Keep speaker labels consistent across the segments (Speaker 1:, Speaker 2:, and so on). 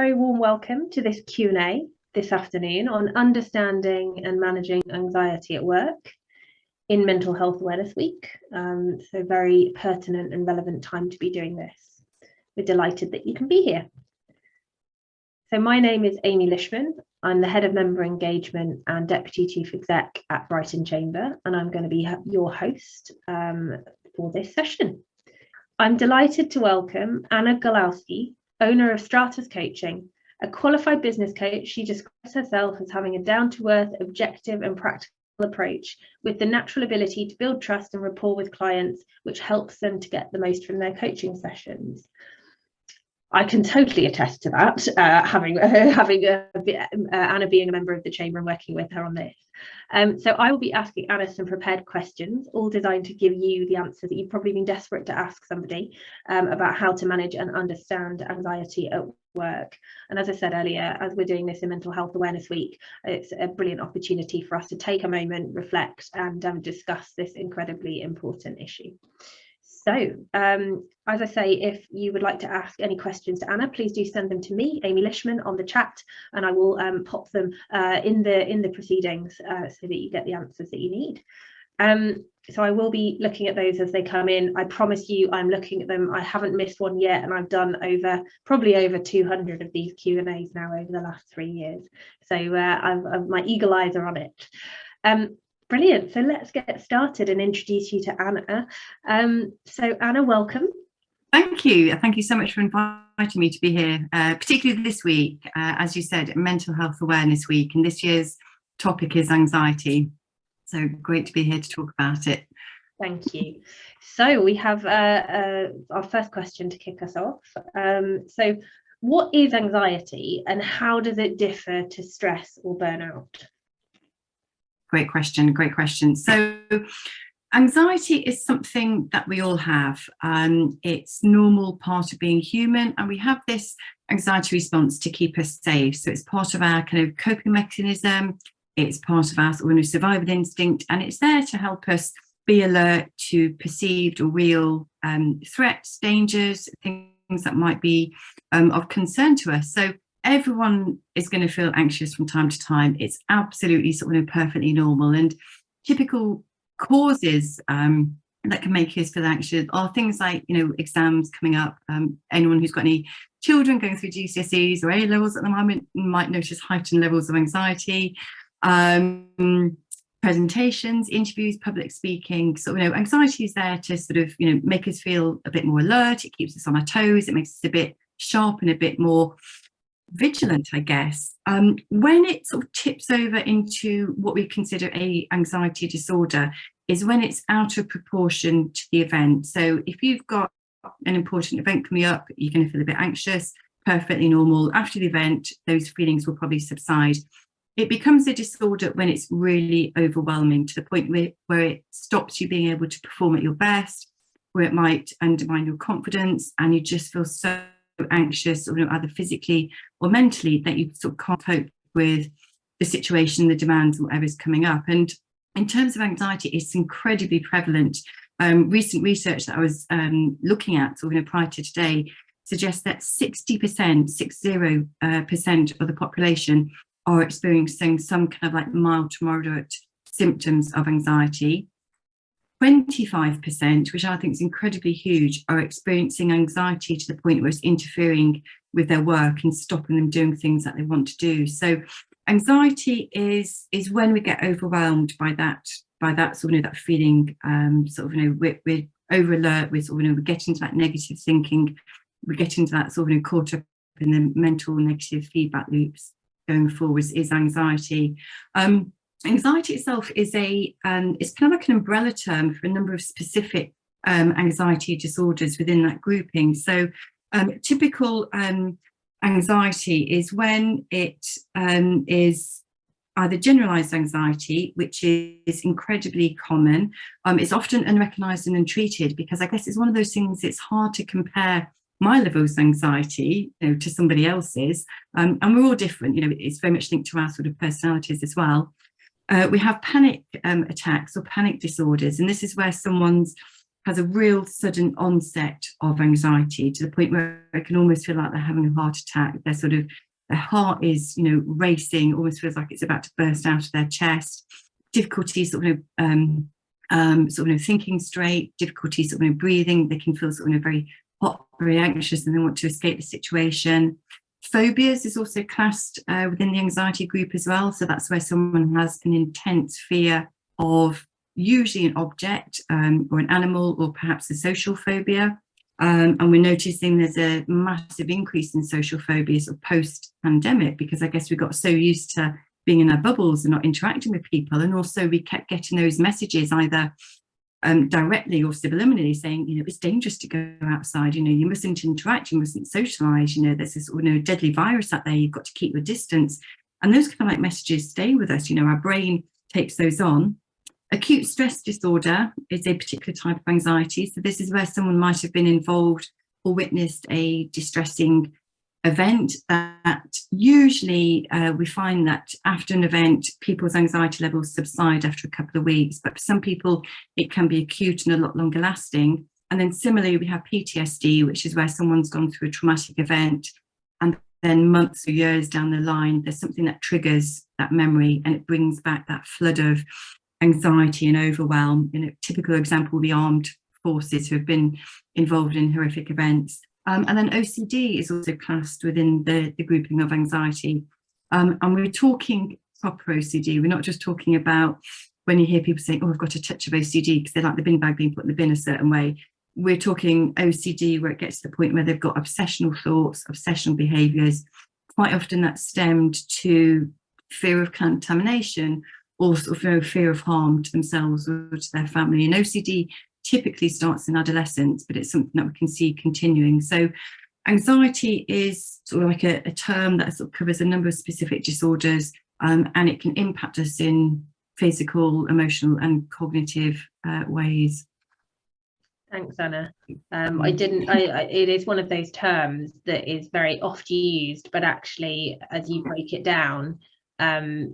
Speaker 1: very warm welcome to this Q&A this afternoon on understanding and managing anxiety at work in Mental Health Awareness Week. So very pertinent and relevant time to be doing this. We're delighted that you can be here. So my name is Amy Lishman. I'm the Head of Member Engagement and Deputy Chief Exec at Brighton Chamber, and I'm going to be your host for this session. I'm delighted to welcome Anna Golawski, owner of Stratus Coaching, a qualified business coach. She describes herself as having a down-to-earth, objective and practical approach with the natural ability to build trust and rapport with clients, which helps them to get the most from their coaching sessions. I can totally attest to that, having Anna being a member of the Chamber and working with her on this. So I will be asking Anna some prepared questions, all designed to give you the answer that you've probably been desperate to ask somebody about how to manage and understand anxiety at work. And as I said earlier, as we're doing this in Mental Health Awareness Week, it's a brilliant opportunity for us to take a moment, reflect and discuss this incredibly important issue. So, as I say, if you would like to ask any questions to Anna, please do send them to me, Amy Lishman, on the chat, and I will pop them in the proceedings so that you get the answers that you need. So I will be looking at those as they come in. I promise you I'm looking at them. I haven't missed one yet, and I've done probably over 200 of these Q&As now over the last 3 years. So my eagle eyes are on it. Brilliant. So let's get started and introduce you to Anna. So Anna, welcome.
Speaker 2: Thank you. Thank you so much for inviting me to be here, particularly this week, as you said, Mental Health Awareness Week, and this year's topic is anxiety. So great to be here to talk about it.
Speaker 1: Thank you. So we have our first question to kick us off. So what is anxiety and how does it differ to stress or burnout?
Speaker 2: Great question. Great question. So anxiety is something that we all have. It's normal part of being human, and we have this anxiety response to keep us safe. So it's part of our kind of coping mechanism. It's part of our survival instinct, and it's there to help us be alert to perceived or real threats, dangers, things that might be of concern to us. So everyone is going to feel anxious from time to time. It's absolutely perfectly normal, and typical causes that can make us feel anxious are things like exams coming up. Anyone who's got any children going through GCSEs or A levels at the moment might notice heightened levels of anxiety. Presentations, interviews, public speaking. So anxiety is there to make us feel a bit more alert. It keeps us on our toes. It makes us a bit sharp and a bit more vigilant, I guess. When it tips over into what we consider a anxiety disorder is when it's out of proportion to the event. So if you've got an important event coming up, you're going to feel a bit anxious, perfectly normal. After the event, those feelings will probably subside. It becomes a disorder when it's really overwhelming to the point where it stops you being able to perform at your best, where it might undermine your confidence, and you just feel so anxious, or either physically or mentally, that you can't cope with the situation, the demands, whatever's coming up. And in terms of anxiety, it's incredibly prevalent. Recent research that I was looking at, prior to today, suggests that 60% of the population are experiencing some kind of like mild to moderate symptoms of anxiety. 25%, which I think is incredibly huge, are experiencing anxiety to the point where it's interfering with their work and stopping them doing things that they want to do. So anxiety is when we get overwhelmed by that that feeling. We're over alert. We get into that negative thinking. We get into that caught up in the mental negative feedback loops. Going forward is anxiety. Anxiety itself is it's kind of like an umbrella term for a number of specific anxiety disorders within that grouping. So typical anxiety is when it is either generalized anxiety, which is incredibly common. It's often unrecognized and untreated, because I guess it's one of those things, it's hard to compare my levels of anxiety to somebody else's, and we're all different. It's very much linked to our personalities as well. We have panic attacks or panic disorders, and this is where someone's has a real sudden onset of anxiety to the point where it can almost feel like they're having a heart attack. They're sort of, their heart is, you know, racing, almost feels like it's about to burst out of their chest. Difficulty sort of, thinking straight, difficulty sort of breathing. They can feel sort of very hot, very anxious, and they want to escape the situation. Phobias is also classed within the anxiety group as well. So that's where someone has an intense fear of usually an object or an animal, or perhaps a social phobia. And we're noticing there's a massive increase in social phobias post-pandemic, because I guess we got so used to being in our bubbles and not interacting with people. And also we kept getting those messages either directly or subliminally saying, you know, it's dangerous to go outside, you know, you mustn't interact, you mustn't socialize, you know, there's this, you know, deadly virus out there, you've got to keep your distance. And those kind of like messages stay with us, you know, our brain takes those on. Acute stress disorder is a particular type of anxiety. So this is where someone might have been involved or witnessed a distressing event that usually we find that after an event, people's anxiety levels subside after a couple of weeks. But for some people, it can be acute and a lot longer lasting. And then similarly, we have PTSD, which is where someone's gone through a traumatic event, and then months or years down the line, there's something that triggers that memory and it brings back that flood of anxiety and overwhelm. In a typical example, the armed forces who have been involved in horrific events. And then OCD is also classed within the grouping of anxiety. And we're talking proper OCD. We're not just talking about when you hear people saying, oh, I've got a touch of OCD because they like the bin bag being put in the bin a certain way. We're talking OCD where it gets to the point where they've got obsessional thoughts, obsessional behaviours. Quite often that's stemmed to fear of contamination, or sort of fear of harm to themselves or to their family. And OCD typically starts in adolescence, but it's something that we can see continuing. So anxiety is sort of like a term that sort of covers a number of specific disorders, and it can impact us in physical, emotional and cognitive ways.
Speaker 1: Thanks, Anna. It is one of those terms that is very oft used, but actually, as you break it down,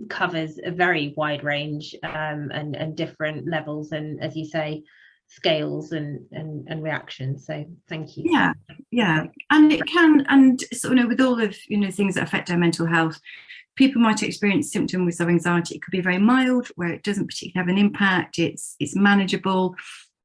Speaker 1: covers a very wide range and different levels, and as you say, scales and reactions. So thank you.
Speaker 2: Yeah, and it can, and so, you know, with all of, you know, things that affect our mental health, people might experience symptoms of anxiety. It could be very mild, where it doesn't particularly have an impact. It's manageable.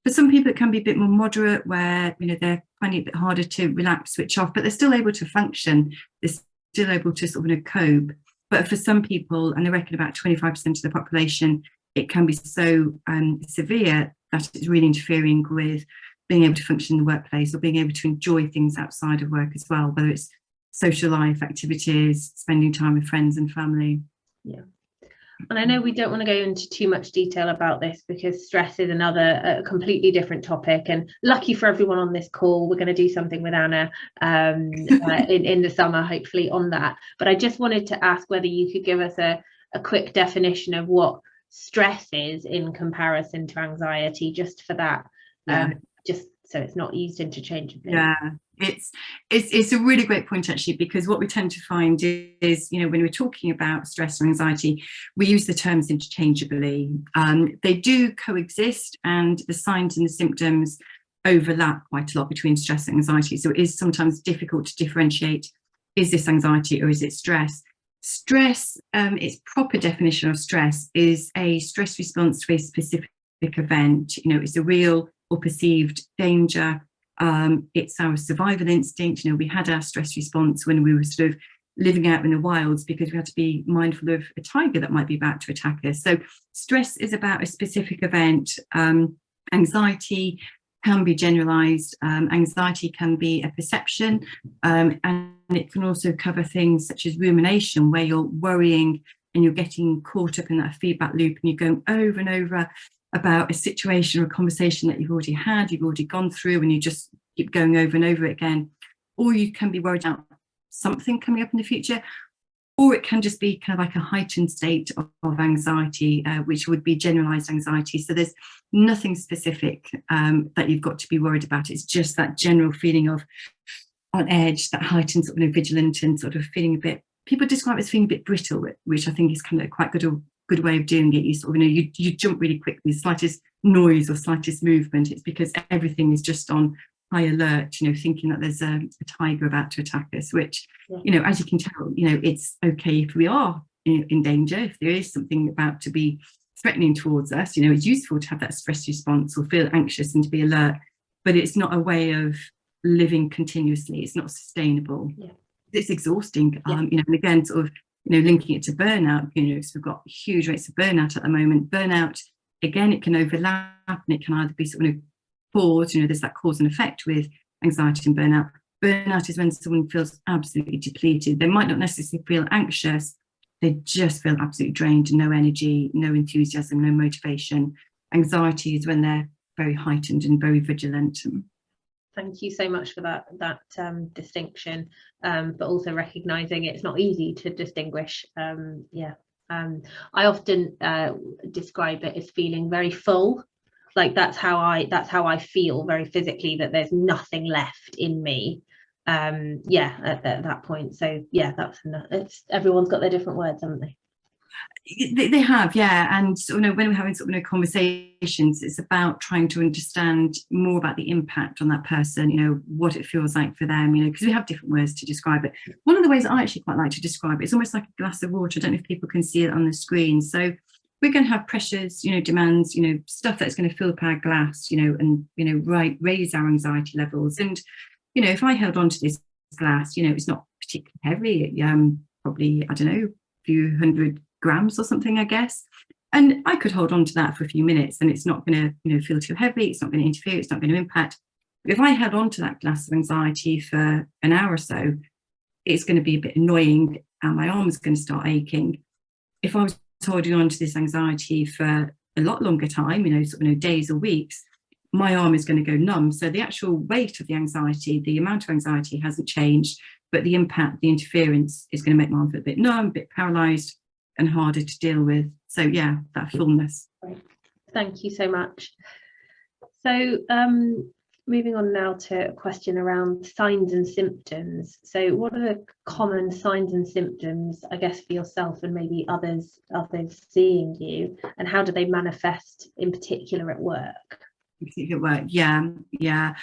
Speaker 2: For some people, it can be a bit more moderate, where, you know, they're finding it a bit harder to relax, switch off, but they're still able to function. They're still able to sort of, you know, cope. But for some people, and they reckon about 25% of the population, it can be so severe that it's really interfering with being able to function in the workplace or being able to enjoy things outside of work as well, whether it's social life, activities, spending time with friends and family.
Speaker 1: Yeah. And I know we don't want to go into too much detail about this because stress is a completely different topic. And lucky for everyone on this call, we're going to do something with Anna in the summer, hopefully, on that. But I just wanted to ask whether you could give us a quick definition of what stress is in comparison to anxiety, just for that, just so it's not used interchangeably.
Speaker 2: Yeah. It's a really great point, actually, because what we tend to find is, you know, when we're talking about stress or anxiety, we use the terms interchangeably. They do coexist, and the signs and the symptoms overlap quite a lot between stress and anxiety. So it is sometimes difficult to differentiate, is this anxiety or is it stress? Stress, its proper definition of stress is a stress response to a specific event. You know, it's a real or perceived danger. It's our survival instinct. You know, we had our stress response when we were sort of living out in the wilds because we had to be mindful of a tiger that might be about to attack us. So stress is about a specific event. Anxiety can be generalized. Anxiety can be a perception, and it can also cover things such as rumination, where you're worrying and you're getting caught up in that feedback loop, and you're going over and over about a situation or a conversation that you've already had, you've already gone through, and you just keep going over and over it again. Or you can be worried about something coming up in the future, or it can just be kind of like a heightened state of anxiety, which would be generalized anxiety. So there's nothing specific that you've got to be worried about. It's just that general feeling of on edge, that heightened sort of vigilant and sort of feeling a bit, people describe it as feeling a bit brittle, which I think is kind of quite good way of doing it. You sort of, you know, you jump really quickly. The slightest noise or slightest movement, it's because everything is just on high alert, you know, thinking that there's a tiger about to attack us, which, you know, as you can tell, you know, it's okay if we are in danger, if there is something about to be threatening towards us, you know, it's useful to have that stress response or feel anxious and to be alert, but it's not a way of living continuously. It's not sustainable. Yeah. It's exhausting. Yeah. You know, and again, sort of, you know, linking it to burnout, you know, because we've got huge rates of burnout at the moment. Burnout, again, it can overlap and it can either be sort of cause, you know, there's that cause and effect with anxiety and burnout. Burnout is when someone feels absolutely depleted. They might not necessarily feel anxious, they just feel absolutely drained, no energy, no enthusiasm, no motivation. Anxiety is when they're very heightened and very vigilant.
Speaker 1: Thank you so much for that distinction, but also recognizing it's not easy to distinguish. I often describe it as feeling very full. Like that's how I feel very physically, that there's nothing left in me. At that point. So yeah, it's everyone's got their different words, haven't they?
Speaker 2: They have, yeah. And you know, when we're having sort of conversations, it's about trying to understand more about the impact on that person, you know, what it feels like for them, you know, because we have different words to describe it. One of the ways I actually quite like to describe it, it's almost like a glass of water. I don't know if people can see it on the screen. So we're going to have pressures, you know, demands, you know, stuff that's going to fill up our glass, you know, and, you know, raise our anxiety levels. And, you know, if I held on to this glass, you know, it's not particularly heavy, probably, I don't know, a few 100 grams or something, I guess. And I could hold on to that for a few minutes and it's not going to, you know, feel too heavy. It's not going to interfere. It's not going to impact. But if I held on to that glass of anxiety for an hour or so, it's going to be a bit annoying and my arm is going to start aching. If I was holding on to this anxiety for a lot longer time, you know, sort of, you know, days or weeks, my arm is going to go numb. So the actual weight of the anxiety, the amount of anxiety hasn't changed, but the impact, the interference is going to make my arm feel a bit numb, a bit paralyzed and harder to deal with. So yeah, that fullness.
Speaker 1: Great. Thank you so much. So moving on now to a question around signs and symptoms. So what are the common signs and symptoms, I guess, for yourself and maybe others seeing you, and how do they manifest in particular at work?
Speaker 2: Yeah.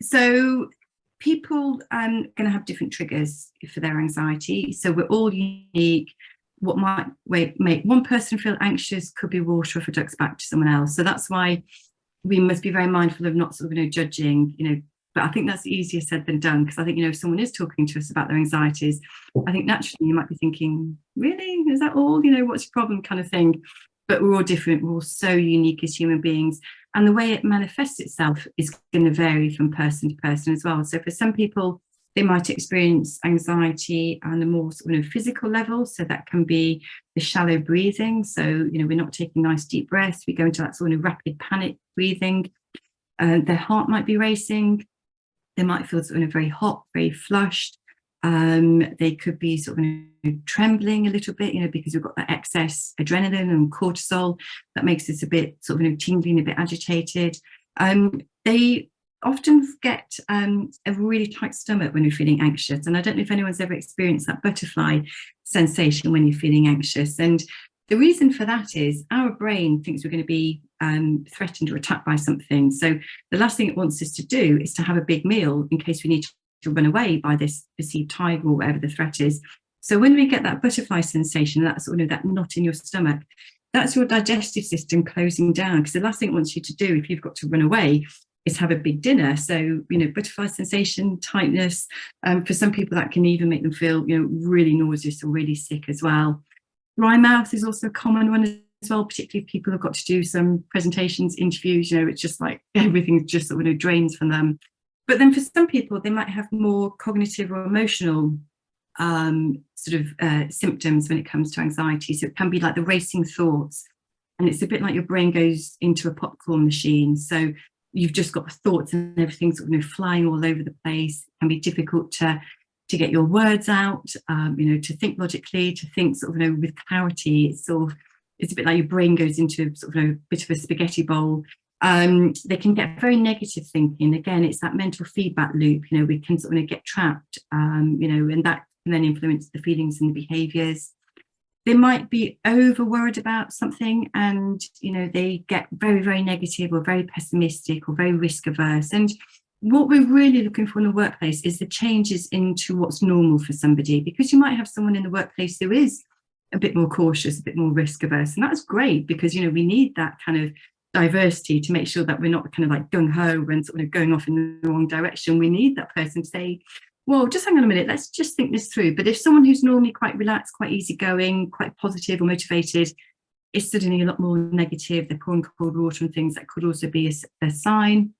Speaker 2: So people are going to have different triggers for their anxiety. So we're all unique. What might make one person feel anxious could be water off a duck's back to someone else. So that's why we must be very mindful of not sort of, you know, judging, you know, but I think that's easier said than done, because I think, you know, if someone is talking to us about their anxieties, I think naturally you might be thinking, really, is that all, you know, what's your problem kind of thing? But we're all different. We're all so unique as human beings. And the way it manifests itself is going to vary from person to person as well. So for some people, they might experience anxiety on a more sort of physical level. So that can be the shallow breathing. So, you know, we're not taking nice deep breaths. We go into that sort of rapid panic breathing. Their heart might be racing. They might feel sort of very hot, very flushed. They could be sort of, you know, trembling a little bit, you know, because we've got that excess adrenaline and cortisol that makes us a bit sort of, you know, tingling, a bit agitated. They often get a really tight stomach when you're feeling anxious. And I don't know if anyone's ever experienced that butterfly sensation when you're feeling anxious. And the reason for that is our brain thinks we're going to be threatened or attacked by something. So the last thing it wants us to do is to have a big meal in case we need to run away by this perceived tiger or whatever the threat is. So when we get that butterfly sensation, that sort of that knot in your stomach, that's your digestive system closing down, because the last thing it wants you to do if you've got to run away is have a big dinner. So, you know, butterfly sensation, tightness, for some people that can even make them feel, you know, really nauseous or really sick as well. Dry mouth is also a common one as well, particularly if people have got to do some presentations, interviews, you know, it's just like everything just sort of, you know, drains from them. But then for some people, they might have more cognitive or emotional symptoms when it comes to anxiety. So it can be like the racing thoughts, and it's a bit like your brain goes into a popcorn machine. So you've just got thoughts and everything sort of, you know, flying all over the place. It can be difficult to get your words out, you know, to think logically, to think sort of, you know, with clarity. It's a bit like your brain goes into sort of, you know, a bit of a spaghetti bowl. They can get very negative thinking. Again, it's that mental feedback loop. You know, we can sort of, you know, get trapped, you know, and that can then influence the feelings and the behaviours. They might be over worried about something, and they get very, very negative or very pessimistic or very risk averse. And what we're really looking for in the workplace is the changes into what's normal for somebody, because you might have someone in the workplace who is a bit more cautious, a bit more risk averse, and that's great, because we need that kind of diversity to make sure that we're not kind of like gung-ho and sort of going off in the wrong direction. We need that person to say, well, just hang on a minute, let's just think this through. But if someone who's normally quite relaxed, quite easygoing, quite positive or motivated is suddenly a lot more negative, they're pouring cold water and things, that could also be a sign.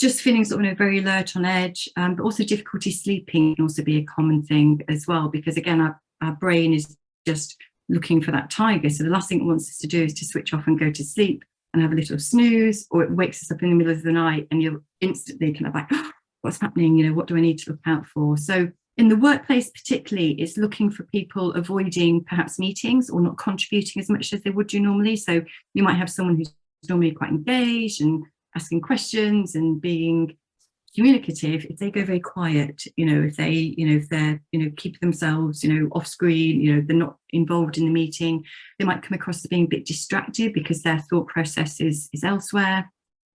Speaker 2: Just feeling sort of very alert, on edge, but also difficulty sleeping can also be a common thing as well, because again, our brain is just looking for that tiger. So the last thing it wants us to do is to switch off and go to sleep and have a little snooze, or it wakes us up in the middle of the night and you're instantly kind of like, oh, what's happening? What do I need to look out for? So in the workplace particularly, it's looking for people avoiding perhaps meetings or not contributing as much as they would do normally. So you might have someone who's normally quite engaged and asking questions and being communicative. If they go very quiet, if they're keep themselves off screen, they're not involved in the meeting, they might come across as being a bit distracted because their thought process is elsewhere.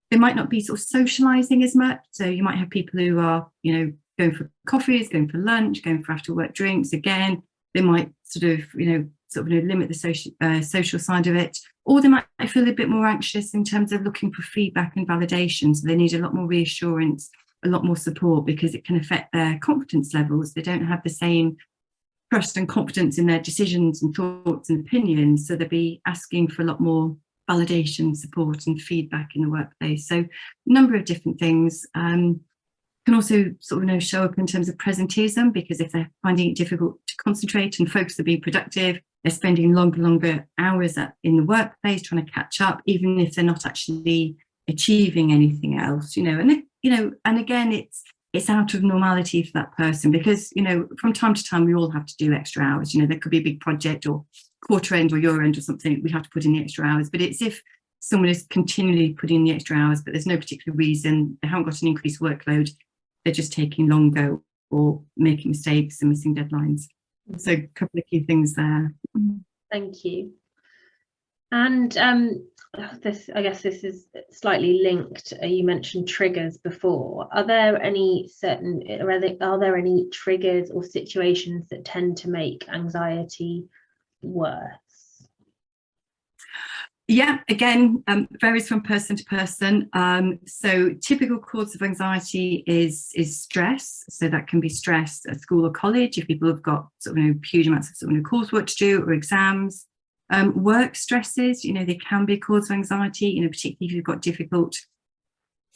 Speaker 2: They might not be sort of socializing as much. So you might have people who are going for coffees, going for lunch, going for after work drinks. Again, they might sort of limit the social side of it, or they might feel a bit more anxious in terms of looking for feedback and validation. So they need a lot more reassurance, a lot more support, because it can affect their confidence levels. They don't have the same trust and confidence in their decisions and thoughts and opinions. So they'll be asking for a lot more validation, support and feedback in the workplace. So a number of different things. Can also show up in terms of presenteeism, because if they're finding it difficult to concentrate and focus on being productive, they're spending longer hours in the workplace trying to catch up, even if they're not actually achieving anything else, and again, it's out of normality for that person, because from time to time we all have to do extra hours. There could be a big project or quarter end or year end or something, we have to put in the extra hours. But it's if someone is continually putting in the extra hours, but there's no particular reason, they haven't got an increased workload, they're just taking longer or making mistakes and missing deadlines. So a couple of key things there.
Speaker 1: Thank you. And I guess this is slightly linked. You mentioned triggers before. Are there any triggers or situations that tend to make anxiety worse?
Speaker 2: Yeah, again, varies from person to person. So typical cause of anxiety is stress. So that can be stress at school or college if people have got huge amounts of coursework to do or exams. Work stresses, they can be a cause of anxiety, particularly if you've got difficult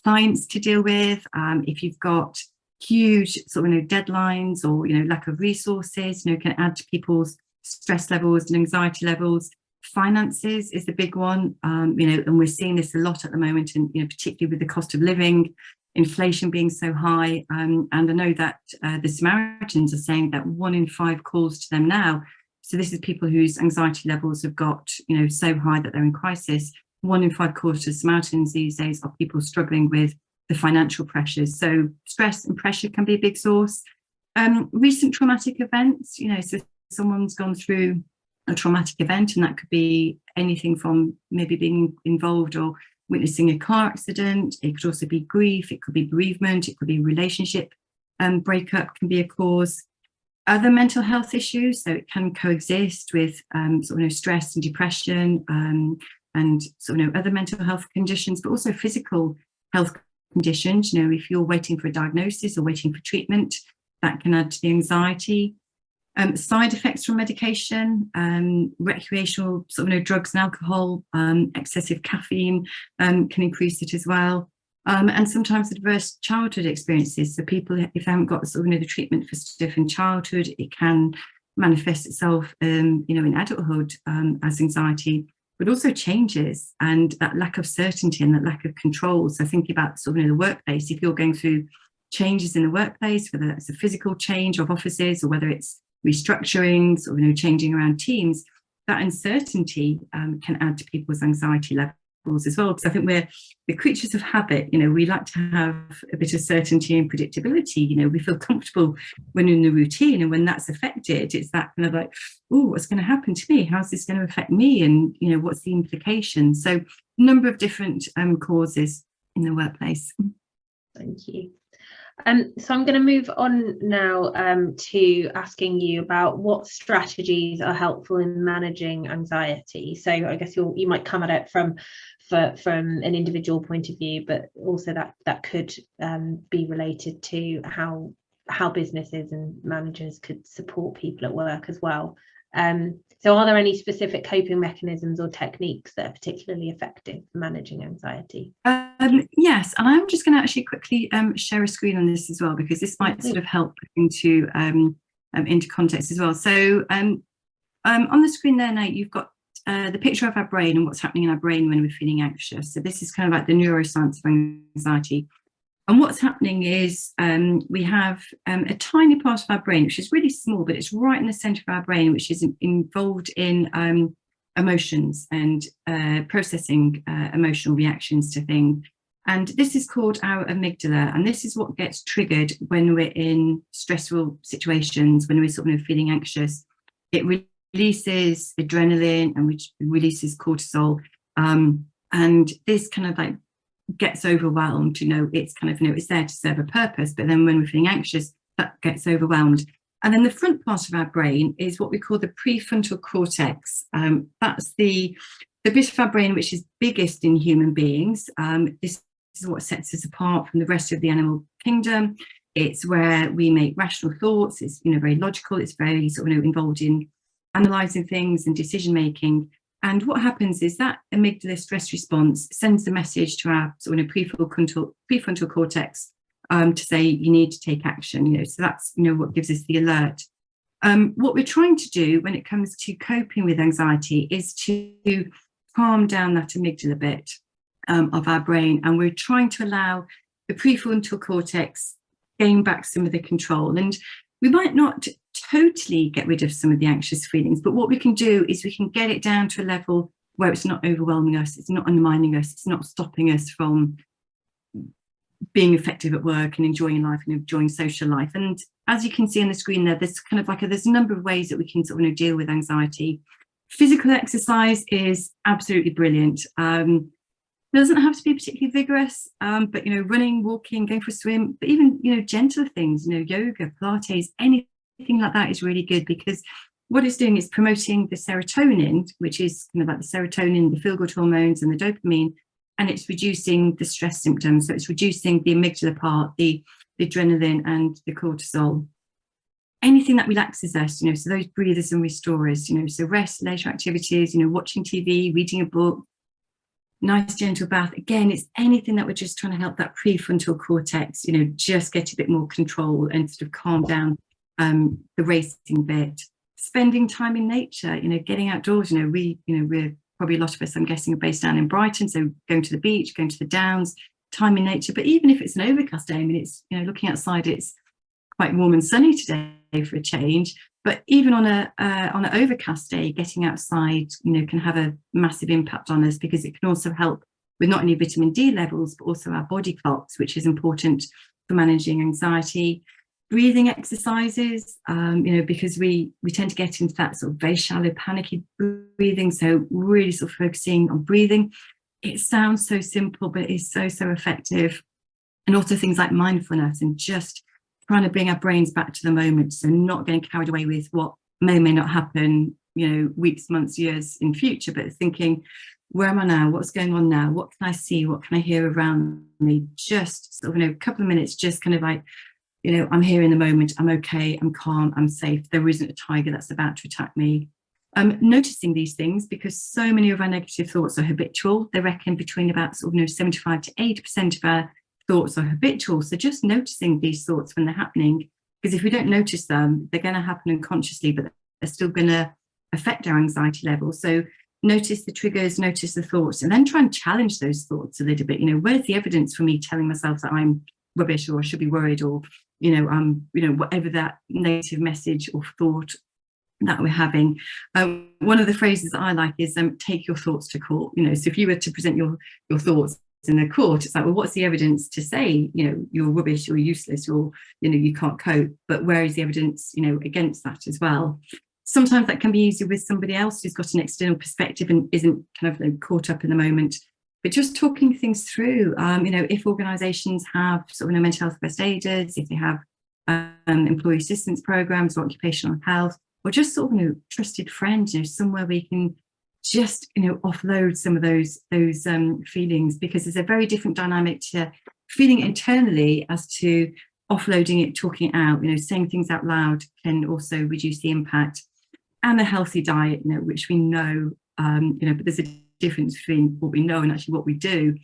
Speaker 2: clients to deal with, if you've got huge deadlines or lack of resources, can add to people's stress levels and anxiety levels. Finances is the big one, and we're seeing this a lot at the moment, and particularly with the cost of living, inflation being so high. And I know that the Samaritans are saying that 1 in 5 calls to them now. So this is people whose anxiety levels have got so high that they're in crisis. 1 in 5 calls to Samaritans these days are people struggling with the financial pressures. So stress and pressure can be a big source. Recent traumatic events, so someone's gone through a traumatic event, and that could be anything from maybe being involved or witnessing a car accident. It could also be grief, it could be bereavement, it could be relationship breakup can be a cause. Other mental health issues, so it can coexist with stress and depression and other mental health conditions, but also physical health conditions. If you're waiting for a diagnosis or waiting for treatment, that can add to the anxiety. Side effects from medication, recreational drugs and alcohol, excessive caffeine can increase it as well. And sometimes adverse childhood experiences. So people, if they haven't got the treatment for stuff in childhood, it can manifest itself, in adulthood as anxiety, but also changes and that lack of certainty and that lack of control. So think about the workplace. If you're going through changes in the workplace, whether that's a physical change of offices or whether it's restructurings or changing around teams, that uncertainty can add to people's anxiety levels. as well, because I think we're creatures of habit. You know, we like to have a bit of certainty and predictability. You know, we feel comfortable when in the routine, and when that's affected, it's that kind of like, oh, what's going to happen to me? How's this going to affect me? And, you know, what's the implications? So a number of different causes in the workplace.
Speaker 1: Thank you. So I'm going to move on now to asking you about what strategies are helpful in managing anxiety. So I guess you might come at it from an individual point of view, but also that could be related to how businesses and managers could support people at work as well. So are there any specific coping mechanisms or techniques that are particularly effective for managing anxiety?
Speaker 2: Yes, and I'm just going to actually quickly share a screen on this as well, because this might sort of help into context as well. So on the screen there now, you've got the picture of our brain and what's happening in our brain when we're feeling anxious. So this is kind of like the neuroscience of anxiety. And what's happening is we have a tiny part of our brain, which is really small, but it's right in the center of our brain, which is involved in emotions and processing emotional reactions to things. And this is called our amygdala. And this is what gets triggered when we're in stressful situations, when we're sort of feeling anxious. It releases adrenaline and which releases cortisol. And this kind of like gets overwhelmed. You know, it's kind of, you know, it's there to serve a purpose, but then when we're feeling anxious, that gets overwhelmed. And then the front part of our brain is what we call the prefrontal cortex. That's the bit of our brain which is biggest in human beings. This is what sets us apart from the rest of the animal kingdom. It's where we make rational thoughts. It's, you know, very logical. It's very sort of, you know, involved in analysing things and decision making. And what happens is that amygdala stress response sends the message to our sort of prefrontal cortex to say you need to take action. You know, so that's, you know, what gives us the alert. What we're trying to do when it comes to coping with anxiety is to calm down that amygdala bit of our brain, and we're trying to allow the prefrontal cortex gain back some of the control. And we might not totally get rid of some of the anxious feelings, but what we can do is we can get it down to a level where it's not overwhelming us, it's not undermining us, it's not stopping us from being effective at work and enjoying life and enjoying social life. And as you can see on the screen there, there's kind of like there's a number of ways that we can sort of, you know, deal with anxiety. Physical exercise is absolutely brilliant. Doesn't have to be particularly vigorous, but, you know, running, walking, going for a swim, but even, you know, gentler things, you know, yoga, Pilates, anything like that is really good, because what it's doing is promoting the serotonin, which is kind of like the serotonin, the feel-good hormones and the dopamine, and it's reducing the stress symptoms. So it's reducing the amygdala part, the adrenaline and the cortisol. Anything that relaxes us, you know, so those breathers and restorers, you know, so rest, leisure activities, you know, watching TV, reading a book, nice gentle bath. Again, it's anything that we're just trying to help that prefrontal cortex, you know, just get a bit more control and sort of calm down the racing bit. Spending time in nature, you know, getting outdoors. You know, we're probably a lot of us, I'm guessing, are based down in Brighton, so going to the beach, going to the downs, time in nature. But even if it's an overcast day, I mean, it's, you know, looking outside, it's quite warm and sunny today for a change. But even on an overcast day, getting outside, you know, can have a massive impact on us, because it can also help with not only vitamin D levels, but also our body clocks, which is important for managing anxiety. Breathing exercises, you know, because we tend to get into that sort of very shallow, panicky breathing. So really sort of focusing on breathing. It sounds so simple, but it is so effective. And also things like mindfulness and just trying to bring our brains back to the moment. So not getting carried away with what may or may not happen, you know, weeks, months, years in future, but thinking, where am I now? What's going on now? What can I see? What can I hear around me? Just sort of, you know, a couple of minutes, just kind of like, you know, I'm here in the moment, I'm okay, I'm calm, I'm safe. There isn't a tiger that's about to attack me. Noticing these things, because so many of our negative thoughts are habitual. They reckon between about sort of, you know, 75 to 80% of our thoughts are habitual. So just noticing these thoughts when they're happening, because if we don't notice them, they're going to happen unconsciously, but they're still going to affect our anxiety level. So notice the triggers, notice the thoughts, and then try and challenge those thoughts a little bit. You know, where's the evidence for me telling myself that I'm rubbish or I should be worried, or, you know, whatever that negative message or thought that we're having. One of the phrases I like is take your thoughts to court. You know, so if you were to present your thoughts in the court, it's like, well, what's the evidence to say, you know, you're rubbish, you're useless, or, you know, you can't cope, but where is the evidence, you know, against that as well? Sometimes that can be easier with somebody else who's got an external perspective and isn't kind of, you know, caught up in the moment. But just talking things through, you know, if organisations have sort of, you know, mental health first aiders, if they have employee assistance programs or occupational health, or just sort of, you know, trusted friends, you know, somewhere we can just, you know, offload some of those feelings, because there's a very different dynamic to feeling it internally as to offloading it, talking it out. You know, saying things out loud can also reduce the impact. And a healthy diet, you know, which we know, you know, but there's a difference between what we know and actually what we do.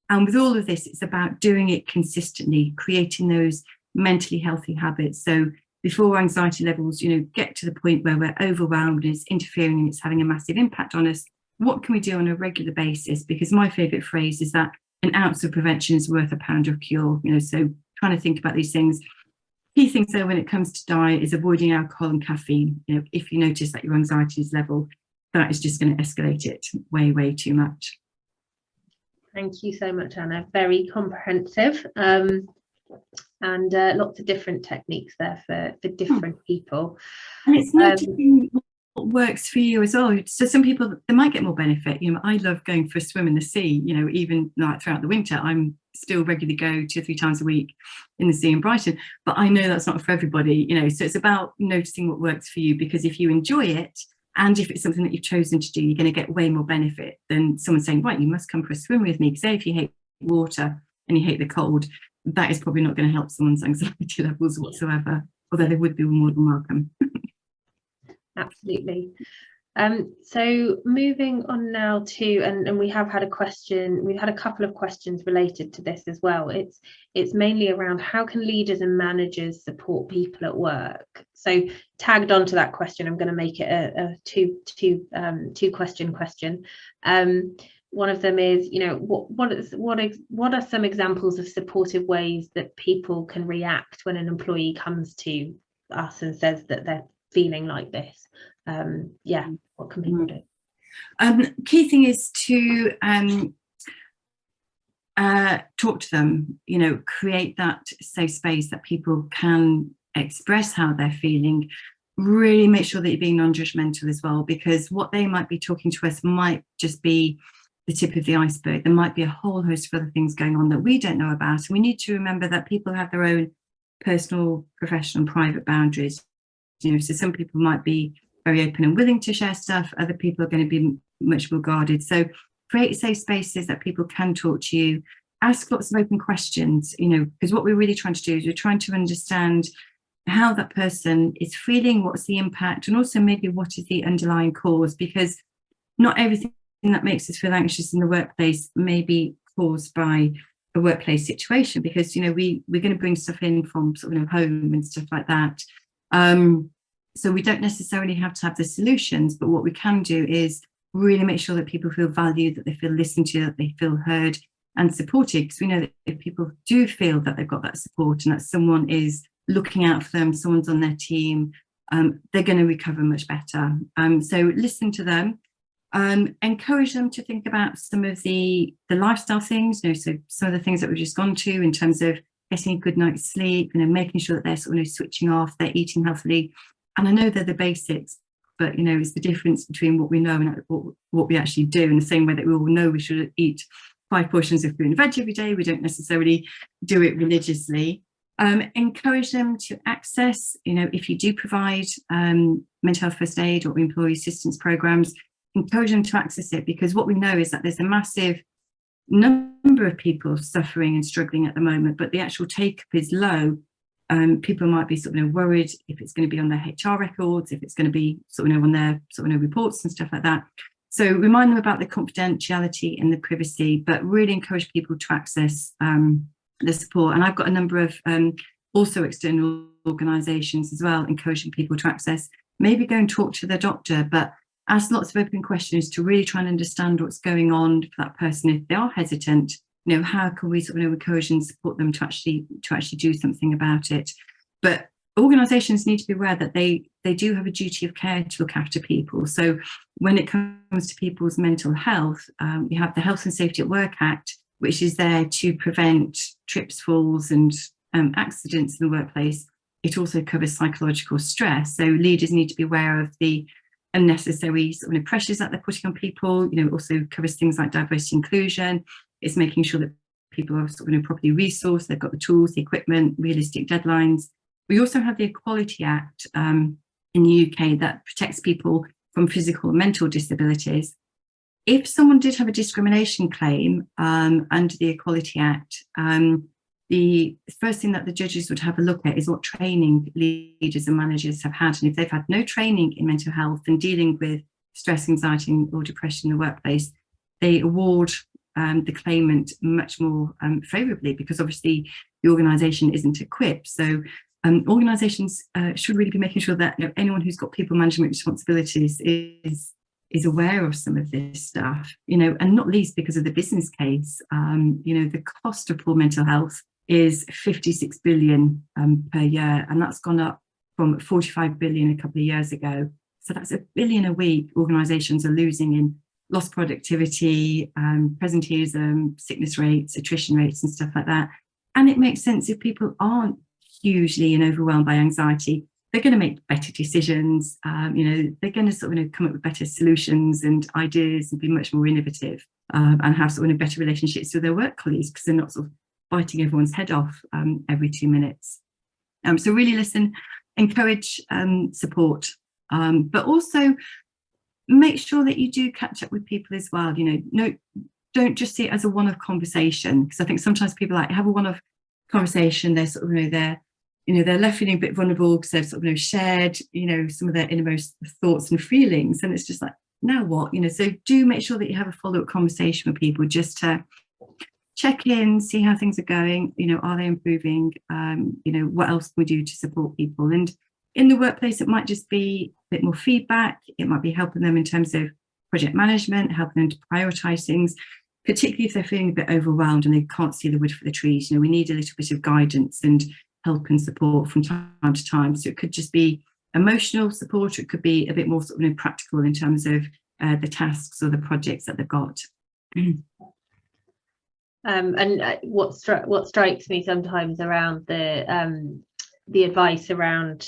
Speaker 2: And with all of this, it's about doing it consistently, creating those mentally healthy habits. So before anxiety levels, you know, get to the point where we're overwhelmed and it's interfering and it's having a massive impact on us, what can we do on a regular basis? Because my favourite phrase is that an ounce of prevention is worth a pound of cure. You know, so trying to think about these things. Key things though when it comes to diet is avoiding alcohol and caffeine. You know, if you notice that your anxiety is level, that is just going to escalate it way, way too much.
Speaker 1: Thank you so much, Anna. Very comprehensive. And lots of different techniques there for different people.
Speaker 2: And it's noticing what works for you as well. So some people, they might get more benefit. You know, I love going for a swim in the sea, you know, even like throughout the winter. I'm still regularly go 2 or 3 times a week in the sea in Brighton, but I know that's not for everybody, you know, so it's about noticing what works for you, because if you enjoy it, and if it's something that you've chosen to do, you're going to get way more benefit than someone saying, right, you must come for a swim with me. Because if you hate water and you hate the cold, that is probably not going to help someone's anxiety levels whatsoever, although they would be more than welcome.
Speaker 1: Absolutely. So moving on now to, and we have had a question, we've had a couple of questions related to this as well. It's mainly around how can leaders and managers support people at work? So tagged onto that question, I'm going to make it a two question. One of them is, you know, what are some examples of supportive ways that people can react when an employee comes to us and says that they're feeling like this? Yeah, what can people do?
Speaker 2: Key thing is to talk to them, you know, create that safe space that people can express how they're feeling. Really make sure that you're being non-judgmental as well, because what they might be talking to us might just be the tip of the iceberg. There might be a whole host of other things going on that we don't know about. And we need to remember that people have their own personal, professional, private boundaries. You know, so some people might be very open and willing to share stuff. Other people are going to be much more guarded. So create safe spaces that people can talk to you. Ask lots of open questions, you know, because what we're really trying to do is we're trying to understand how that person is feeling, what's the impact, and also maybe what is the underlying cause, because not everything that makes us feel anxious in the workplace may be caused by a workplace situation, because, you know, we're going to bring stuff in from sort of, you know, home and stuff like that. So we don't necessarily have to have the solutions, but what we can do is really make sure that people feel valued, that they feel listened to, that they feel heard and supported, because we know that if people do feel that they've got that support and that someone is looking out for them, someone's on their team, they're going to recover much better. So listen to them, encourage them to think about some of the lifestyle things, you know, so some of the things that we've just gone to in terms of getting a good night's sleep, you know, making sure that they're sort of, you know, switching off, they're eating healthily. And I know they're the basics, but, you know, it's the difference between what we know and what we actually do. In the same way that we all know we should eat 5 portions of fruit and veg every day, we don't necessarily do it religiously. Encourage them to access, you know, if you do provide mental health first aid or employee assistance programs, encourage them to access it, because what we know is that there's a massive number of people suffering and struggling at the moment, but the actual take-up is low. People might be sort of, you know, worried if it's going to be on their HR records, if it's going to be sort of, you know, on their sort of, you know, reports and stuff like that. So remind them about the confidentiality and the privacy, but really encourage people to access the support. And I've got a number of also external organisations as well, encouraging people to access, maybe go and talk to their doctor, but ask lots of open questions to really try and understand what's going on for that person. If they are hesitant, you know, how can we sort of, you know, encourage and support them to actually do something about it? But organisations need to be aware that they they do have a duty of care to look after people. So when it comes to people's mental health, we have the Health and Safety at Work Act, which is there to prevent trips, falls and accidents in the workplace. It also covers psychological stress. So leaders need to be aware of the unnecessary sort of pressures that they're putting on people. You know, it also covers things like diversity inclusion. It's making sure that people are sort of properly resourced, they've got the tools, the equipment, realistic deadlines. We also have the Equality Act in the UK that protects people from physical and mental disabilities. If someone did have a discrimination claim under the Equality Act, the first thing that the judges would have a look at is what training leaders and managers have had. And if they've had no training in mental health and dealing with stress, anxiety or depression in the workplace, they award the claimant much more favourably, because obviously the organisation isn't equipped. So organisations should really be making sure that, you know, anyone who's got people management responsibilities is aware of some of this stuff, you know, and not least because of the business case. You know, the cost of poor mental health is 56 billion per year, and that's gone up from 45 billion a couple of years ago. So that's $1 billion a week organisations are losing in lost productivity, presenteeism, sickness rates, attrition rates and stuff like that. And it makes sense if people aren't hugely and overwhelmed by anxiety, they're going to make better decisions. You know, they're going to sort of, you know, come up with better solutions and ideas and be much more innovative and have sort of better relationships with their work colleagues, because they're not sort of biting everyone's head off every 2 minutes. So really listen, encourage, support, but also make sure that you do catch up with people as well. You know, no, don't just see it as a one-off conversation, because I think sometimes people like have a one-off conversation. They're sort of, they're left feeling a bit vulnerable because they've sort of, shared, some of their innermost thoughts and feelings, and it's just like, now what? So do make sure that you have a follow-up conversation with people just to check in, see how things are going. Are they improving? What else can we do to support people? And in the workplace, it might just be a bit more feedback. It might be helping them in terms of project management, helping them to prioritize things, particularly if they're feeling a bit overwhelmed and they can't see the wood for the trees. We need a little bit of guidance and help and support from time to time. So it could just be emotional support, or it could be a bit more sort of practical in terms of the tasks or the projects that they've got.
Speaker 1: And what strikes me sometimes around the advice around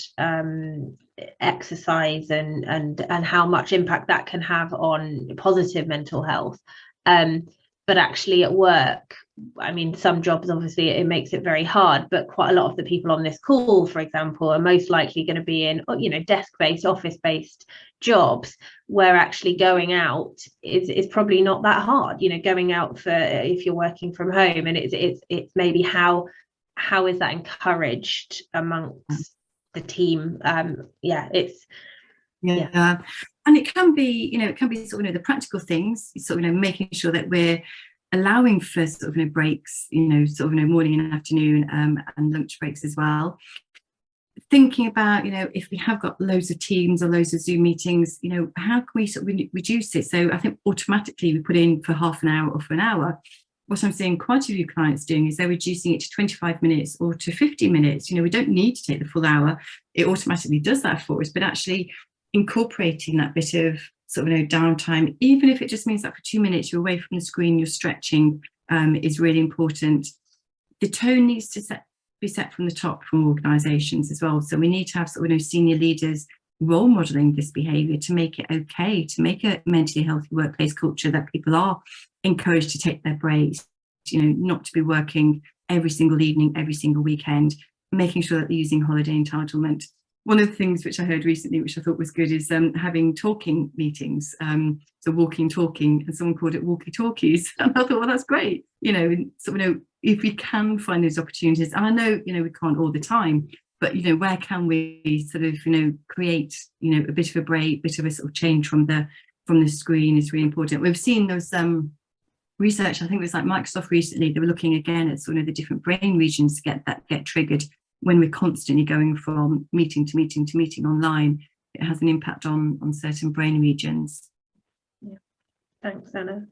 Speaker 1: exercise and how much impact that can have on positive mental health, but actually at work, I mean, some jobs obviously it makes it very hard, but quite a lot of the people on this call, for example, are most likely going to be in desk-based, office-based jobs, where actually going out is probably not that hard. Going out for, if you're working from home, and it's maybe how is that encouraged amongst the team? And
Speaker 2: it can be sort of the practical things, sort of making sure that we're allowing for sort of breaks, morning and afternoon and lunch breaks as well. Thinking about, if we have got loads of Teams or loads of Zoom meetings, how can we sort of reduce it? So I think automatically we put in for half an hour or for an hour. What I'm seeing quite a few clients doing is they're reducing it to 25 minutes or to 50 minutes. We don't need to take the full hour. It automatically does that for us, but actually incorporating that bit of sort of downtime, even if it just means that for 2 minutes you're away from the screen, you're stretching, is really important. The tone needs to be set from the top from organisations as well. So we need to have sort of senior leaders role modelling this behaviour to make it okay, to make a mentally healthy workplace culture that people are encouraged to take their breaks, not to be working every single evening, every single weekend, making sure that they're using holiday entitlement. One of the things which I heard recently, which I thought was good, is having talking meetings, so walking, talking, and someone called it walkie-talkies. And I thought, well, that's great. If we can find those opportunities, and I know, we can't all the time, but, where can we sort of, create, a bit of a break, bit of a sort of change from the screen is really important. We've seen those research, I think it was like Microsoft recently, they were looking again at sort of the different brain regions to get triggered when we're constantly going from meeting to meeting to meeting online. It has an impact on certain brain regions.
Speaker 1: Yeah, thanks, Anna.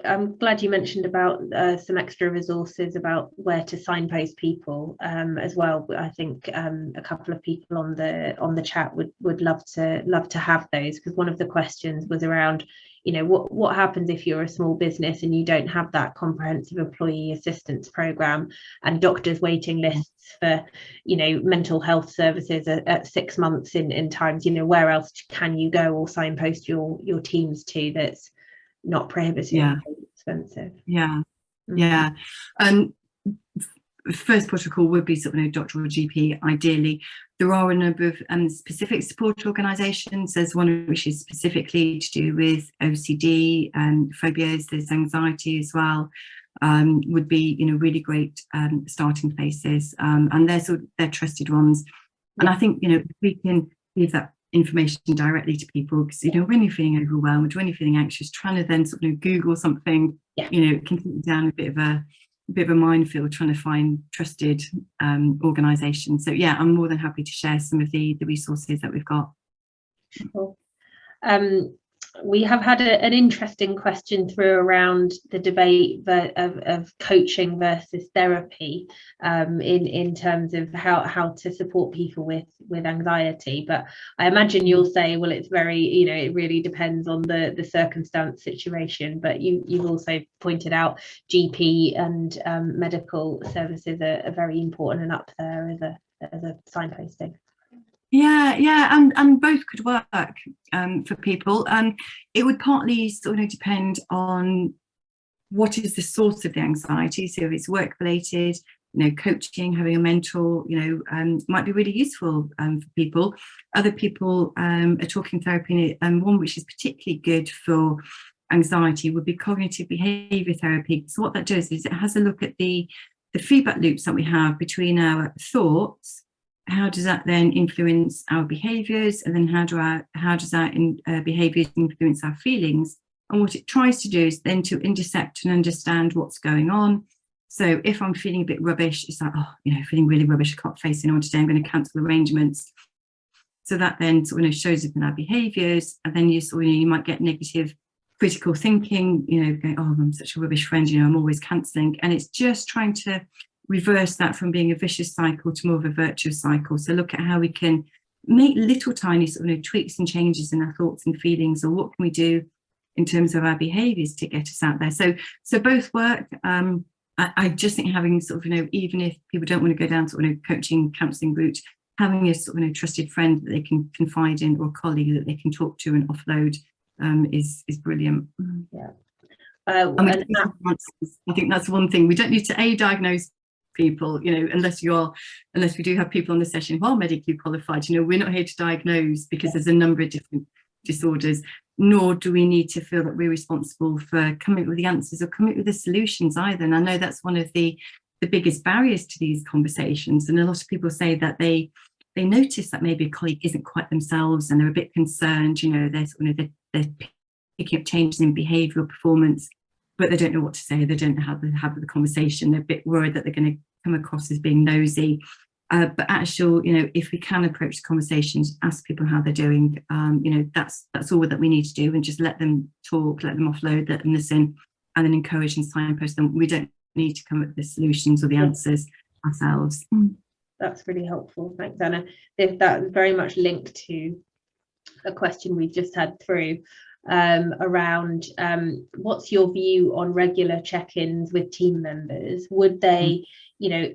Speaker 1: I'm glad you mentioned about some extra resources about where to signpost people as well. I think a couple of people on the chat would love to have those, because one of the questions was around, you know, what happens if you're a small business and you don't have that comprehensive employee assistance program, and doctors waiting lists for, you know, mental health services at 6 months in times, you know, where else can you go or signpost your teams to that's not prohibitively expensive?
Speaker 2: Yeah. First protocol would be sort of, you know, doctor or GP ideally. There are a number of specific support organisations. There's one which is specifically to do with OCD and phobias. There's anxiety as well. Would be, you know, really great starting places, and they're trusted ones. And I think, you know, if we can give that information directly to people, because, you know, when you're feeling overwhelmed, when you're feeling anxious, trying to then sort of Google something, you know, can take down a bit of a minefield trying to find trusted organisations. So yeah, I'm more than happy to share some of the resources that we've got.
Speaker 1: Cool. We have had an interesting question through around the debate of coaching versus therapy, in terms of how to support people with anxiety. But I imagine you'll say, well, it's very, you know, it really depends on the circumstance situation. But you've also pointed out GP and medical services are very important and up there as a signposting.
Speaker 2: Yeah, and both could work for people. It would partly sort of depend on what is the source of the anxiety. So if it's work related, you know, coaching, having a mentor, you know, might be really useful for people. Other people are talking therapy, and one which is particularly good for anxiety would be cognitive behaviour therapy. So what that does is it has a look at the feedback loops that we have between our thoughts. How does that then influence our behaviours, and then how does that behaviours influence our feelings? And what it tries to do is then to intercept and understand what's going on. So if I'm feeling a bit rubbish, it's like, oh, you know, feeling really rubbish, I can't face anyone today, I'm going to cancel arrangements. So that then sort of shows up in our behaviours, and then you might get negative critical thinking, you know, going, oh, I'm such a rubbish friend, you know, I'm always cancelling. And it's just trying to reverse that from being a vicious cycle to more of a virtuous cycle. So look at how we can make little tiny sort of tweaks and changes in our thoughts and feelings, or what can we do in terms of our behaviours to get us out there. So both work. I just think having sort of, you know, even if people don't want to go down sort of coaching, counselling route, having a sort of, you know, trusted friend that they can confide in, or a colleague that they can talk to and offload is brilliant.
Speaker 1: Yeah.
Speaker 2: I think that's one thing. We don't need to diagnose people, you know, unless we do have people on the session who are medically qualified. You know, we're not here to diagnose, because there's a number of different disorders, nor do we need to feel that we're responsible for coming up with the answers or coming up with the solutions either. And I know that's one of the biggest barriers to these conversations. And a lot of people say that they notice that maybe a colleague isn't quite themselves, and they're a bit concerned, you know, they're picking up changes in behavioural performance, but they don't know what to say. They don't know how to have the conversation. They're a bit worried that they're going to come across as being nosy. But actually, you know, if we can approach the conversations, ask people how they're doing, you know, that's all that we need to do, and just let them talk, let them offload, let them listen, and then encourage and signpost them. We don't need to come up with the solutions or the answers ourselves.
Speaker 1: That's really helpful. Thanks, Anna. That's very much linked to a question we've just had through, around what's your view on regular check-ins with team members? Would they, you know,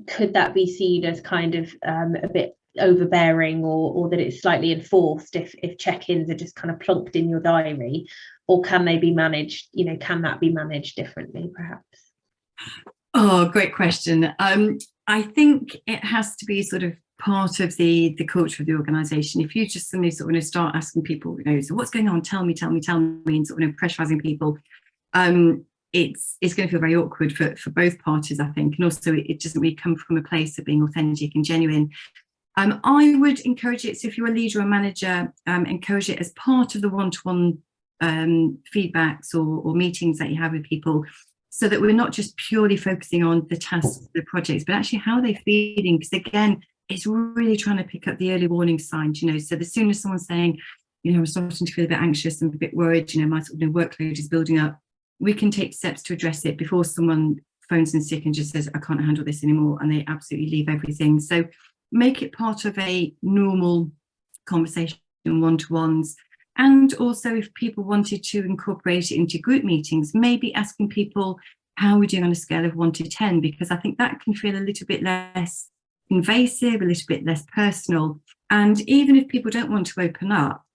Speaker 1: could that be seen as kind of a bit overbearing, or that it's slightly enforced if check-ins are just kind of plonked in your diary, or can they be managed, you know, can that be managed differently perhaps?
Speaker 2: Oh, great question. I think it has to be sort of part of the culture of the organisation. If you just suddenly sort of start asking people, you know, so what's going on? Tell me, and sort of pressurising people, it's going to feel very awkward for both parties, I think. And also, it doesn't really come from a place of being authentic and genuine. I would encourage it. So if you're a leader or manager, encourage it as part of the one-to-one feedbacks or meetings that you have with people, so that we're not just purely focusing on the tasks, the projects, but actually how they're feeling. Because again, it's really trying to pick up the early warning signs, you know. So as soon as someone's saying, I'm starting to feel a bit anxious and a bit worried, my sort of workload is building up. We can take steps to address it before someone phones in sick and just says, I can't handle this anymore, and they absolutely leave everything. So make it part of a normal conversation, one-to-ones. And also, if people wanted to incorporate it into group meetings, maybe asking people how we're doing on a scale of 1 to 10, because I think that can feel a little bit less invasive, a little bit less personal. And even if people don't want to open up,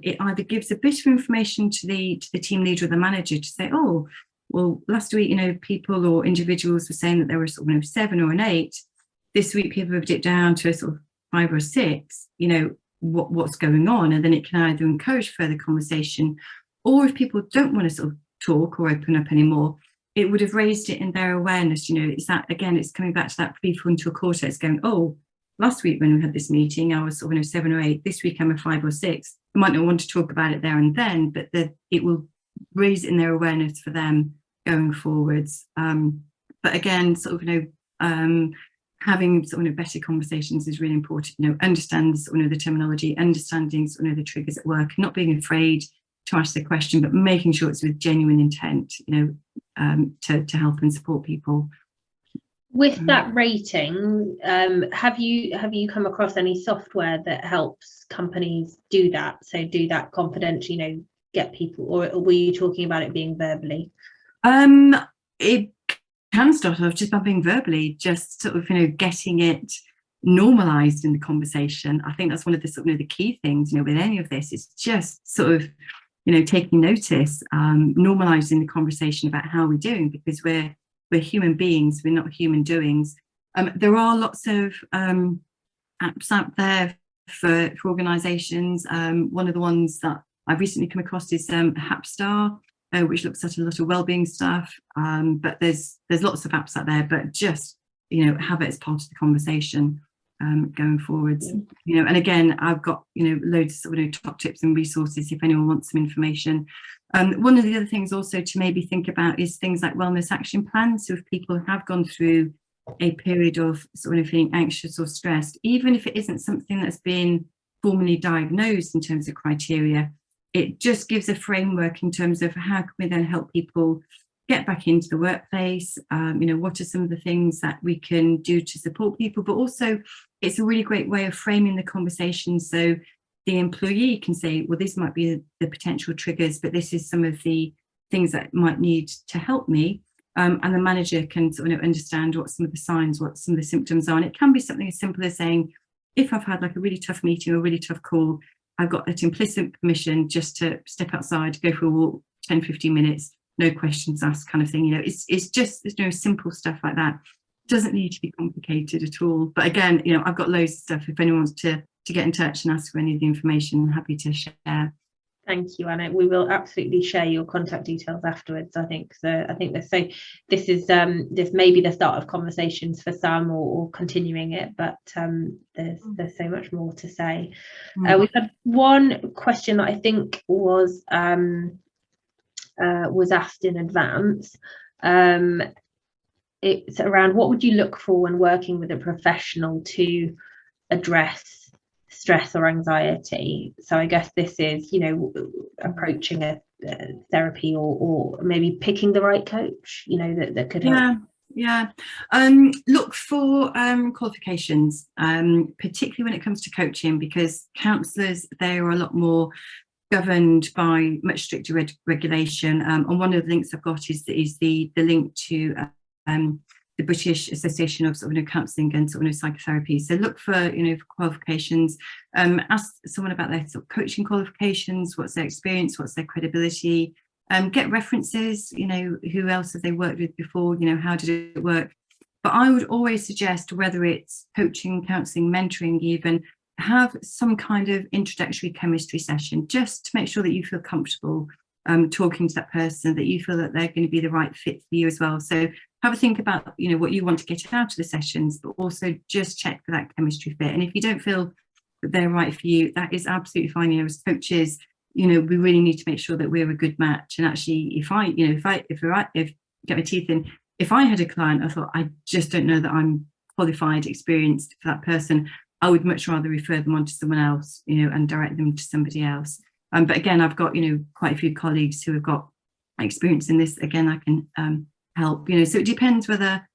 Speaker 2: it either gives a bit of information to the team leader or the manager to say, oh, well, last week, people or individuals were saying that there were sort of 7 or an 8. This week, people have dipped down to a sort of 5 or 6. What's going on, and then it can either encourage further conversation, or if people don't want to sort of talk or open up anymore, it would have raised it in their awareness. It's that, again, it's coming back to that prefrontal cortex going, oh, last week when we had this meeting, I was sort of 7 or 8. This week I'm a 5 or 6. I might not want to talk about it there and then, but it will raise it in their awareness for them going forwards. But again, sort of, having sort of better conversations is really important. Understand sort of the terminology, understanding sort of the triggers at work, not being afraid to ask the question, but making sure it's with genuine intent, to help and support people.
Speaker 1: With that rating, have you come across any software that helps companies do that? So do that confidentially, get people, or were you talking about it being verbally?
Speaker 2: It can start off just by being verbally, just sort of, getting it normalized in the conversation. I think that's one of the sort of the key things, with any of this, is just sort of, taking notice, normalizing the conversation about how we're doing, because we're human beings, we're not human doings. There are lots of apps out there for organizations. One of the ones that I've recently come across is Hapstar, which looks at a lot of wellbeing stuff. But there's lots of apps out there, but just, have it as part of the conversation going forwards. And again, I've got, loads of sort of top tips and resources if anyone wants some information. One of the other things also to maybe think about is things like wellness action plans. So if people have gone through a period of sort of feeling anxious or stressed, even if it isn't something that's been formally diagnosed in terms of criteria, it just gives a framework in terms of how can we then help people get back into the workplace. What are some of the things that we can do to support people, but also it's a really great way of framing the conversation. So the employee can say, well, this might be the potential triggers, but this is some of the things that might need to help me. And the manager can sort of understand what some of the signs, what some of the symptoms are. And it can be something as simple as saying, if I've had like a really tough meeting or a really tough call, I've got that implicit permission just to step outside, go for a walk, 10, 15 minutes, no questions asked kind of thing. It's just, simple stuff like that. It doesn't need to be complicated at all. But again, I've got loads of stuff. If anyone wants to get in touch and ask for any of the information, I'm happy to share.
Speaker 1: Thank you, Anna. We will absolutely share your contact details afterwards. I think so. I think this is this may be the start of conversations for some, or continuing it, but there's so much more to say. We've had one question that I think was asked in advance. It's around, what would you look for when working with a professional to address stress or anxiety? So I guess this is, approaching a therapy or maybe picking the right coach, that could help.
Speaker 2: Look for qualifications, particularly when it comes to coaching, because counsellors, they are a lot more governed by much stricter regulation. And one of the links I've got is the link to the British Association of sort of counselling and sort of psychotherapy. So look for qualifications. Ask someone about their sort of coaching qualifications. What's their experience? What's their credibility? Get references. Who else have they worked with before? How did it work? But I would always suggest, whether it's coaching, counselling, mentoring, even, have some kind of introductory chemistry session, just to make sure that you feel comfortable talking to that person, that you feel that they're going to be the right fit for you as well. So have a think about what you want to get out of the sessions, but also just check for that chemistry fit. And if you don't feel that they're right for you, that is absolutely fine. As coaches, we really need to make sure that we're a good match. And actually, if get my teeth in, if I had a client, I thought, I just don't know that I'm qualified, experienced for that person, I would much rather refer them on to someone else, and direct them to somebody else. But again, I've got, quite a few colleagues who have got experience in this. Again, I can help, so it depends whether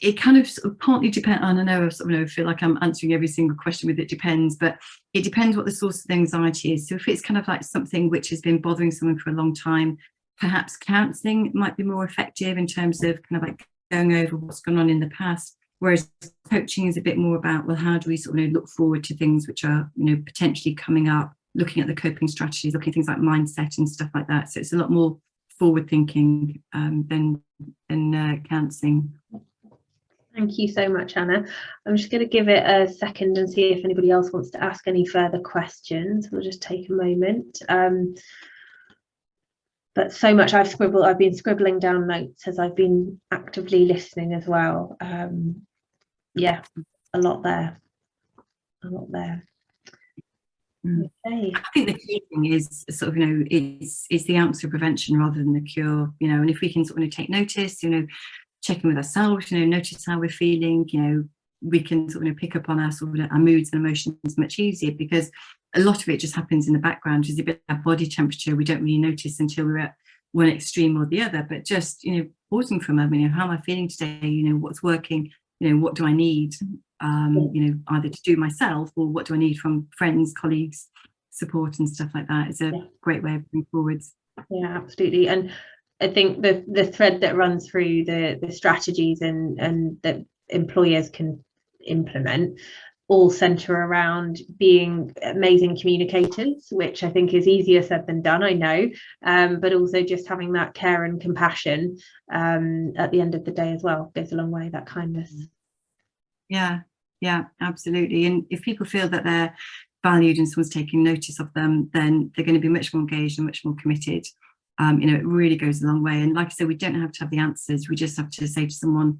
Speaker 2: it kind of, sort of partly depends. And I know I feel like I'm answering every single question with it depends, but it depends what the source of the anxiety is. So if it's kind of like something which has been bothering someone for a long time, perhaps counselling might be more effective in terms of kind of like going over what's gone on in the past. Whereas coaching is a bit more about, well, how do we sort of look forward to things which are, potentially coming up, looking at the coping strategies, looking at things like mindset and stuff like that. So it's a lot more forward thinking than counselling.
Speaker 1: Thank you so much, Anna. I'm just going to give it a second and see if anybody else wants to ask any further questions. We'll just take a moment. But so much I've been scribbling down notes as I've been actively listening as well. Yeah, a lot there. Okay.
Speaker 2: I think the key thing is sort of, is the answer prevention rather than the cure, and if we can sort of take notice, check in with ourselves, notice how we're feeling, we can sort of pick up on our moods and emotions much easier, because a lot of it just happens in the background. There's a bit of body temperature we don't really notice until we're at one extreme or the other. But just, pausing for a moment, how am I feeling today? What's working? What do I need? Either to do myself, or what do I need from friends, colleagues, support and stuff like that is a great way of moving forwards.
Speaker 1: Yeah, absolutely. And I think the thread that runs through the strategies and that employers can implement all centre around being amazing communicators, which I think is easier said than done, I know, but also just having that care and compassion at the end of the day as well goes a long way, that kindness.
Speaker 2: Yeah, absolutely. And if people feel that they're valued and someone's taking notice of them, then they're going to be much more engaged and much more committed. It really goes a long way. And like I said, we don't have to have the answers. We just have to say to someone,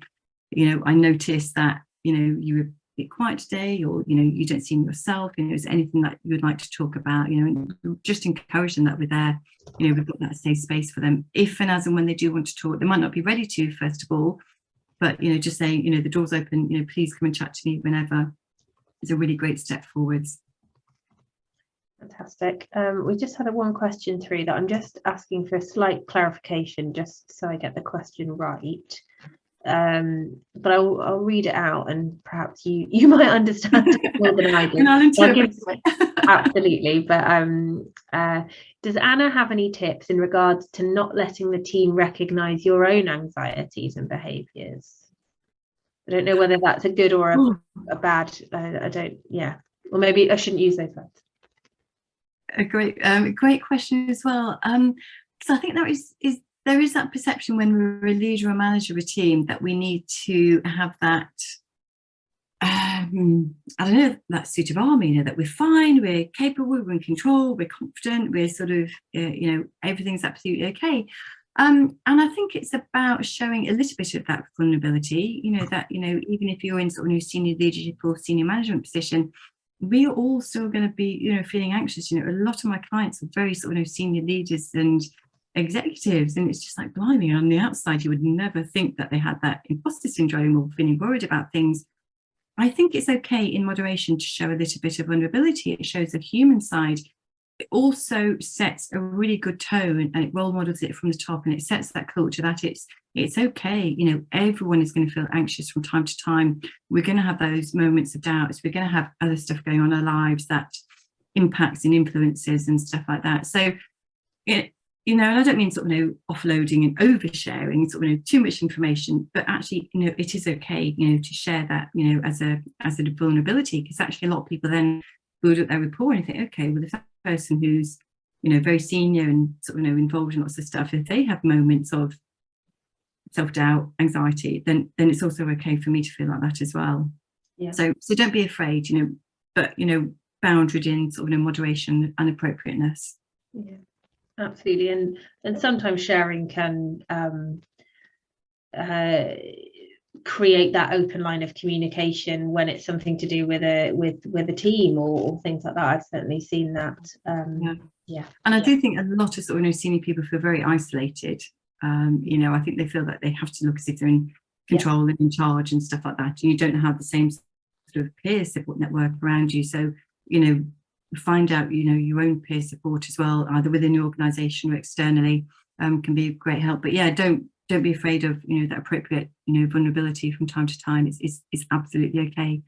Speaker 2: I noticed that, you were a bit quiet today, or, you don't seem yourself, is there anything that you would like to talk about, and just encourage them that we're there, we've got that safe space for them. If and as and when they do want to talk, they might not be ready to, first of all, but, just saying, the door's open, please come and chat to me whenever, is a really great step forwards.
Speaker 1: Fantastic. We just had one question through that I'm just asking for a slight clarification, just so I get the question right. But I'll read it out, and perhaps you might understand it more than I do.
Speaker 2: And I'll interpret it.
Speaker 1: Absolutely. But does Anna have any tips in regards to not letting the team recognise your own anxieties and behaviours? I don't know whether that's a good or a bad. I don't. Yeah. Or maybe I shouldn't use those words.
Speaker 2: A great question as well. So I think there is that perception when we're a leader or manager of a team that we need to have that, I don't know, that suit of armour, that we're fine, we're capable, we're in control, we're confident, we're sort of, everything's absolutely okay. And I think it's about showing a little bit of that vulnerability, that, even if you're in sort of a senior leadership or senior management position, we are all still going to be, feeling anxious. A lot of my clients are very sort of senior leaders and executives, and it's just like, blimey, on the outside you would never think that they had that imposter syndrome or feeling worried about things. I think it's okay in moderation to show a little bit of vulnerability. It shows a human side. It also sets a really good tone, and it role models it from the top, and it sets that culture that it's okay. Everyone is going to feel anxious from time to time. We're going to have those moments of doubts. We're going to have other stuff going on in our lives that impacts and influences and stuff like that. So, and I don't mean sort of offloading and oversharing, sort of too much information, but actually, it is okay, to share that, as a vulnerability, because actually a lot of people then build up their rapport and think, okay, well, if that person who's, very senior and sort of, involved in lots of stuff, if they have moments of self-doubt, anxiety, then it's also okay for me to feel like that as well.
Speaker 1: Yeah.
Speaker 2: So don't be afraid, but boundaried in sort of moderation and appropriateness.
Speaker 1: Yeah, absolutely. And sometimes sharing can create that open line of communication when it's something to do with a team or things like that. I've certainly seen that. Yeah. And
Speaker 2: I do think a lot of sort of senior people feel very isolated. I think they feel that they have to look as if they're in control and in charge and stuff like that. And you don't have the same sort of peer support network around you. So, find out, your own peer support as well, either within your organisation or externally, can be of great help. But yeah, don't be afraid of, that appropriate, vulnerability from time to time. It's absolutely okay.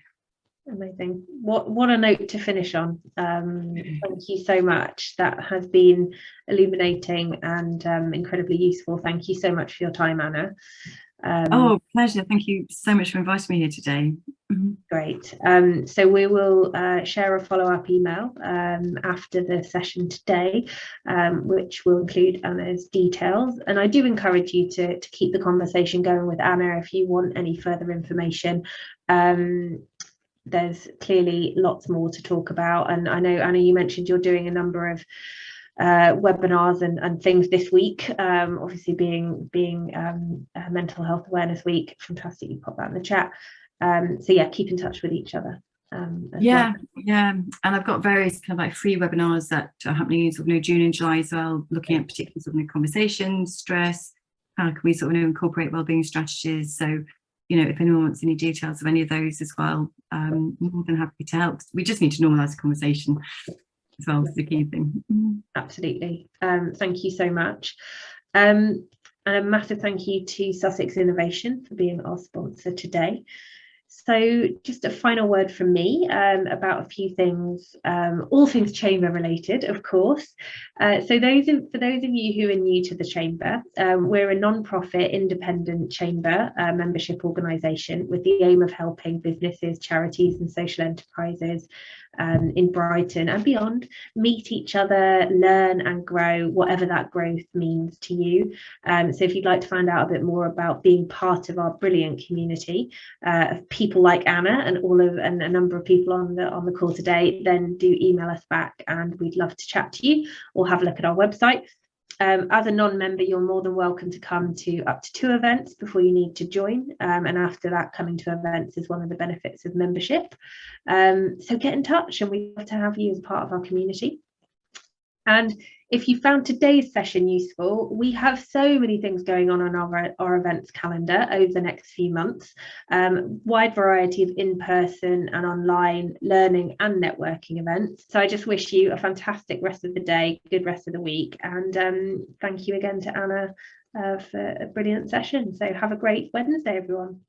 Speaker 1: Amazing. What a note to finish on. Thank you so much. That has been illuminating and incredibly useful. Thank you so much for your time, Anna.
Speaker 2: Pleasure. Thank you so much for inviting me here today.
Speaker 1: Great. So we will share a follow-up email after the session today, which will include Anna's details. And I do encourage you to keep the conversation going with Anna if you want any further information. There's clearly lots more to talk about. And I know, Anna, you mentioned you're doing a number of webinars and things this week, obviously being Mental Health Awareness Week. Fantastic, you pop that in the chat. So yeah, keep in touch with each other.
Speaker 2: Yeah, and I've got various kind of like free webinars that are happening in sort of June and July as well, looking at particular sort of conversations, stress, how can we sort of incorporate wellbeing strategies. So if anyone wants any details of any of those as well, more than happy to help. We just need to normalise the conversation as well, is the key thing.
Speaker 1: Absolutely. Thank you so much. And a massive thank you to Sussex Innovation for being our sponsor today. So just a final word from me about a few things, all things chamber related, of course. So for those of you who are new to the chamber, we're a non-profit independent chamber membership organisation with the aim of helping businesses, charities and social enterprises in Brighton and beyond meet each other, learn and grow, whatever that growth means to you. So if you'd like to find out a bit more about being part of our brilliant community of people like Anna and a number of people on the call today, then do email us back and we'd love to chat to you or have a look at our website. As a non-member, you're more than welcome to come to up to 2 events before you need to join. And after that, coming to events is one of the benefits of membership. So get in touch and we'd love to have you as part of our community. And if you found today's session useful, we have so many things going on our events calendar over the next few months, wide variety of in-person and online learning and networking events. So I just wish you a fantastic rest of the day, good rest of the week, and thank you again to Anna for a brilliant session. So have a great Wednesday, everyone.